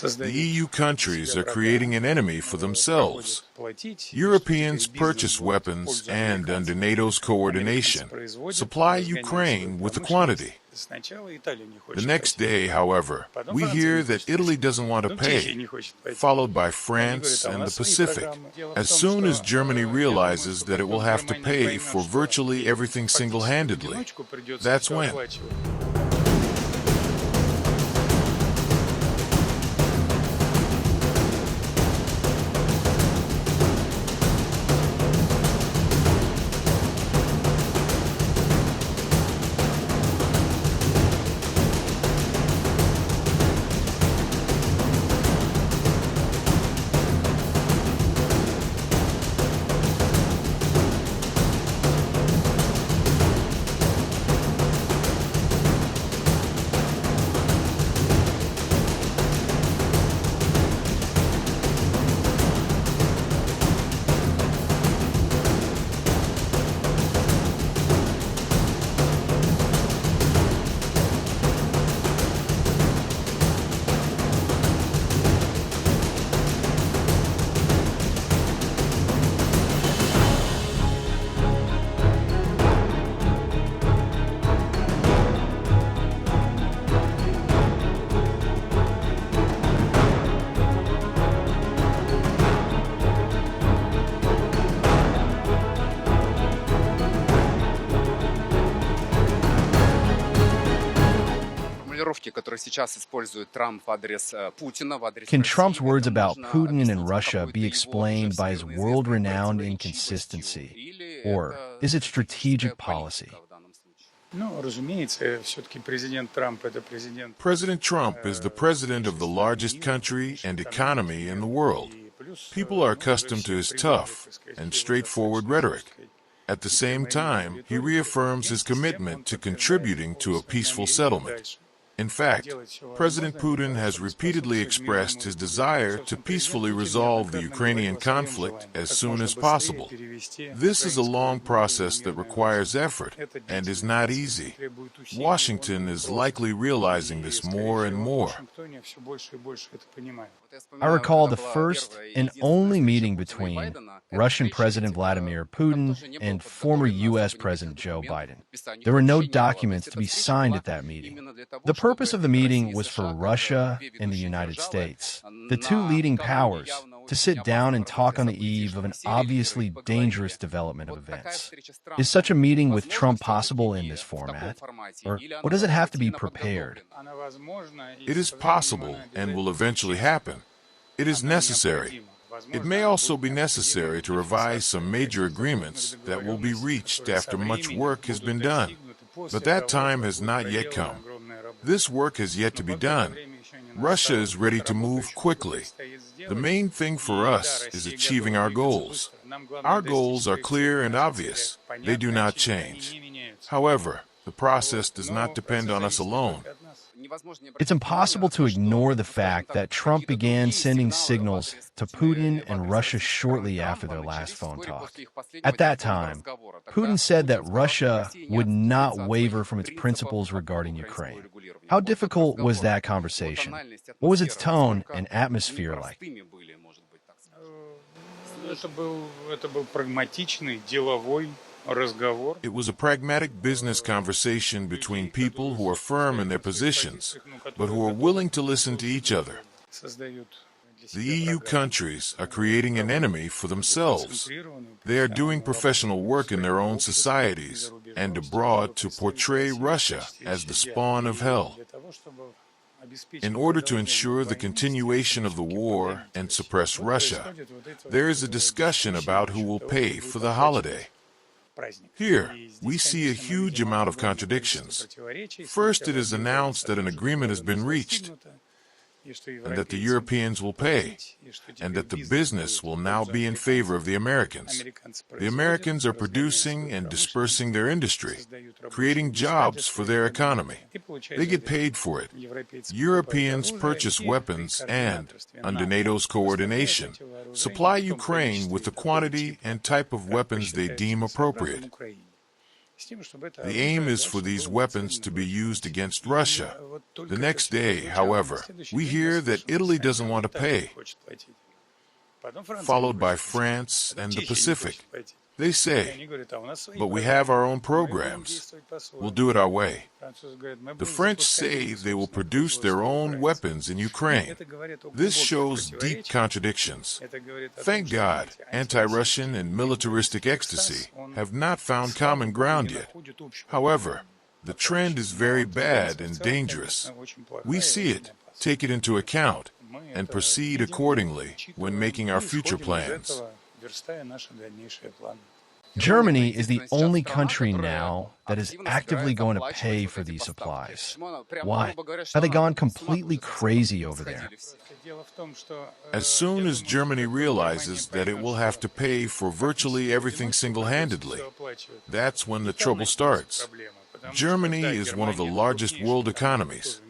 The EU countries are creating an enemy for themselves. Europeans purchase weapons and, under NATO's coordination, supply Ukraine with the quantity. The next day, however, we hear that Italy doesn't want to pay, followed by France and the Pacific. As soon as Germany realizes that it will have to pay for virtually everything single-handedly, that's when. Can Trump's words about Putin and Russia be explained by his world-renowned inconsistency? Or is it strategic policy? President Trump is the president of the largest country and economy in the world. People are accustomed to his tough and straightforward rhetoric. At the same time, he reaffirms his commitment to contributing to a peaceful settlement. In fact, President Putin has repeatedly expressed his desire to peacefully resolve the Ukrainian conflict as soon as possible. This is a long process that requires effort and is not easy. Washington is likely realizing this more and more. I recall the first and only meeting between Russian President Vladimir Putin and former U.S. President Joe Biden. There were no documents to be signed at that meeting. The purpose of the meeting was for Russia and the United States, the two leading powers, to sit down and talk on the eve of an obviously dangerous development of events. Is such a meeting with Trump possible in this format? Or does it have to be prepared? It is possible and will eventually happen. It is necessary. It may also be necessary to revise some major agreements that will be reached after much work has been done. But that time has not yet come. This work has yet to be done. Russia is ready to move quickly. The main thing for us is achieving our goals. Our goals are clear and obvious. They do not change. However, the process does not depend on us alone. It's impossible to ignore the fact that Trump began sending signals to Putin and Russia shortly after their last phone talk. At that time, Putin said that Russia would not waver from its principles regarding Ukraine. How difficult was that conversation? What was its tone and atmosphere like? It was a pragmatic business conversation between people who are firm in their positions, but who are willing to listen to each other. The EU countries are creating an enemy for themselves. They are doing professional work in their own societies and abroad to portray Russia as the spawn of hell. In order to ensure the continuation of the war and suppress Russia, there is a discussion about who will pay for the holiday. Here, we see a huge amount of contradictions. First, it is announced that an agreement has been reached, and that the Europeans will pay, and that the business will now be in favor of the Americans. The Americans are producing and dispersing their industry, creating jobs for their economy. They get paid for it. Europeans purchase weapons and, under NATO's coordination, supply Ukraine with the quantity and type of weapons they deem appropriate. The aim is for these weapons to be used against Russia. The next day, however, we hear that Italy doesn't want to pay, followed by France and the Pacific. They say, but we have our own programs. We'll do it our way. The French say they will produce their own weapons in Ukraine. This shows deep contradictions. Thank God, anti-Russian and militaristic ecstasy have not found common ground yet. However, the trend is very bad and dangerous. We see it, take it into account, and proceed accordingly when making our future plans. Germany is the only country now that is actively going to pay for these supplies. Why? Have they gone completely crazy over there? As soon as Germany realizes that it will have to pay for virtually everything single-handedly, that's when the trouble starts. Germany is one of the largest world economies.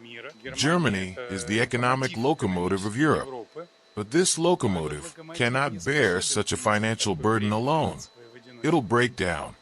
Germany is the economic locomotive of Europe. But this locomotive cannot bear such a financial burden alone. It'll break down.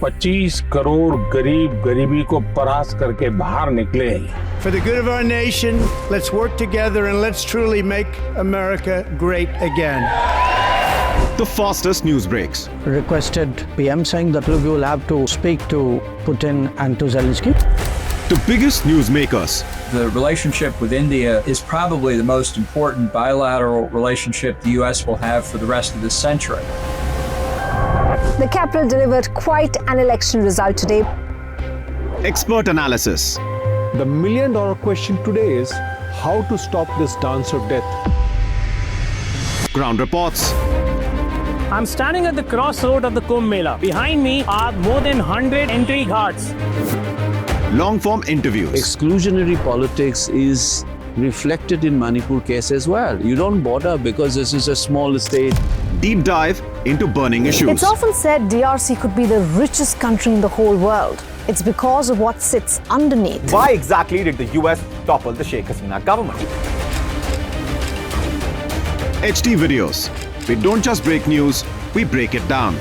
$25 crore गरीब गरीबी को परास्त करके बाहर निकले। For the good of our nation, let's work together and let's truly make America great again. The fastest news breaks. Requested PM saying that we will have to speak to Putin and to Zelensky. The biggest news makers. The relationship with India is probably the most important bilateral relationship the U.S. will have for the rest of this century. The capital delivered quite an election result today. Expert analysis. The million-dollar question today is how to stop this dance of death. Ground reports. I'm standing at the crossroad of the Kumbh Mela. Behind me are more than 100 entry guards. Long-form interviews. Exclusionary politics is reflected in Manipur case as well. You don't bother because this is a small state. Deep dive into burning issues. It's often said DRC could be the richest country in the whole world. It's because of what sits underneath. Why exactly did the US topple the Sheikh Hasina government? HT videos. We don't just break news, we break it down.